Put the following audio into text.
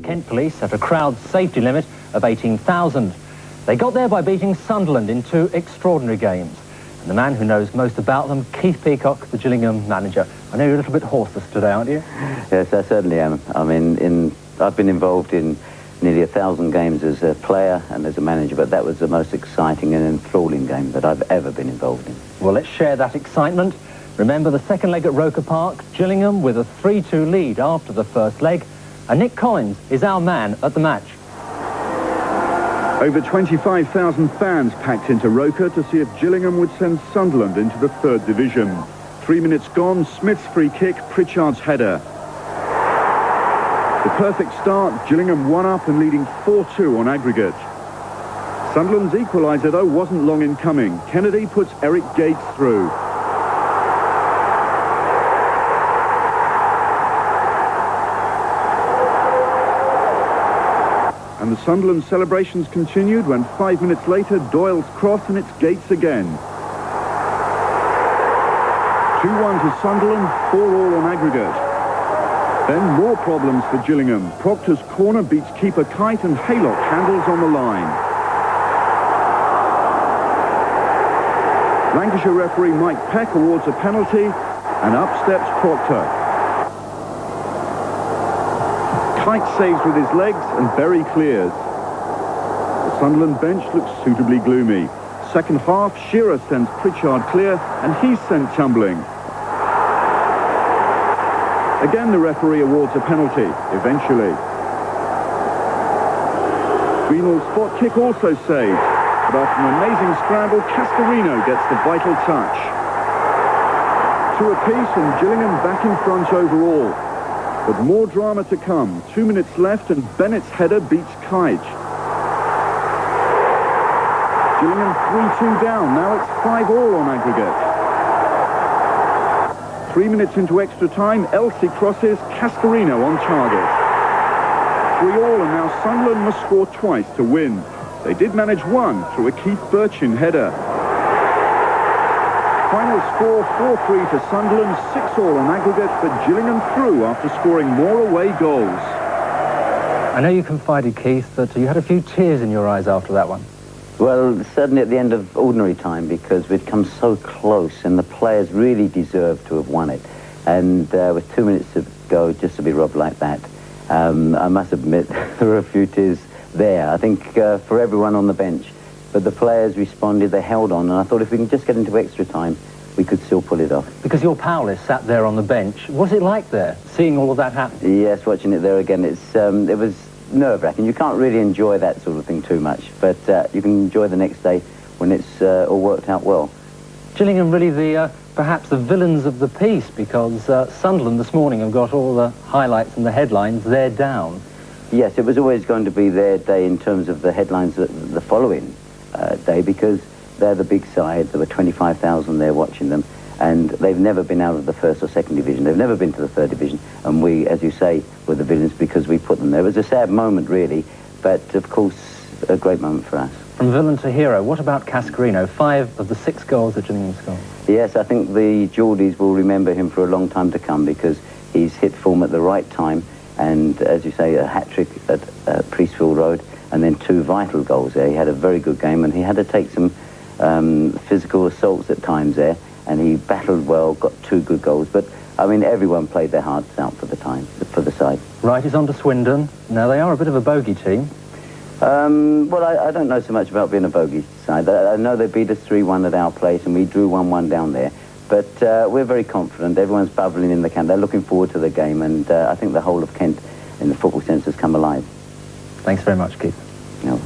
Kent Police set a crowd safety limit of 18,000. They got there by beating Sunderland in 2 extraordinary games. And the man who knows most about them, Keith Peacock, the Gillingham manager. I know you're a little bit horseless today, aren't you? Yes, I certainly am. I mean, I've been involved in nearly 1,000 games as a player and as a manager, but that was the most exciting and enthralling game that I've ever been involved in. Well, let's share that excitement. Remember the second leg at Roker Park, Gillingham with a 3-2 lead after the first leg. And Nick Collins is our man at the match. Over 25,000 fans packed into Roker to see if Gillingham would send Sunderland into the 3rd division. 3 minutes gone, Smith's free kick, Pritchard's header. The perfect start, Gillingham 1 up and leading 4-2 on aggregate. Sunderland's equaliser, though, wasn't long in coming. Kennedy puts Eric Gates through. And the Sunderland celebrations continued when 5 minutes later, Doyle's cross and it's Gates again. 2-1 to Sunderland, 4-all on aggregate. Then more problems for Gillingham. Proctor's corner beats keeper Kite and Haylock handles on the line. Lancashire referee Mike Peck awards a penalty and up steps Proctor. Kite saves with his legs and Berry clears. The Sunderland bench looks suitably gloomy. Second half, Shearer sends Pritchard clear and he's sent tumbling. Again, the referee awards a penalty, eventually. Greenall's spot kick also saved, but after an amazing scramble, Cascarino gets the vital touch. 2 apiece and Gillingham back in front overall. But more drama to come. 2 minutes left and Bennett's header beats Kite. Gillingham 3-2 down, now it's 5-all on aggregate. 3 minutes into extra time, Elsie crosses, Cascarino on target. 3-all and now Sunderland must score twice to win. They did manage 1 through a Keith Birchin header. Final score 4-3 to Sunderland, 6-all on aggregate, but Gillingham through after scoring more away goals. I know you confided, Keith, that you had a few tears in your eyes after that one. Well, certainly at the end of ordinary time, because we'd come so close and the players really deserved to have won it. And with 2 minutes to go, just to be robbed like that, I must admit there were a few tears there, I think, for everyone on the bench. But the players responded, they held on, and I thought if we can just get into extra time, we could still pull it off. Because your Powless sat there on the bench. What was it like there, seeing all of that happen? Yes, watching it there again, it was nerve-wracking. You can't really enjoy that sort of thing too much, but you can enjoy the next day when it's all worked out well. Gillingham really perhaps the villains of the piece, because Sunderland this morning have got all the highlights and the headlines. They're down. Yes, it was always going to be their day in terms of the headlines the following day, because they're the big side. There were 25,000 there watching them, and they've never been out of the 1st or 2nd division. They've never been to the 3rd division, and we, as you say, were the villains because we put them there. It was a sad moment, really, but of course, a great moment for us. From villain to hero, what about Cascarino? 5 of the 6 goals that Gillingham scored. Yes, I think the Geordies will remember him for a long time to come, because he's hit form at the right time, and as you say, a hat-trick at Priestfield Road, and then 2 vital goals there. He had a very good game, and he had to take some physical assaults at times there, and he battled well, got 2 good goals. But I mean, everyone played their hearts out for the side. Right, he's on to Swindon. Now, they are a bit of a bogey team. Well, I don't know so much about being a bogey side. I know they beat us 3-1 at our place, and we drew 1-1 down there. But we're very confident. Everyone's bubbling in the camp. They're looking forward to the game, and I think the whole of Kent, in the football sense, has come alive. Thanks very much, Keith. No.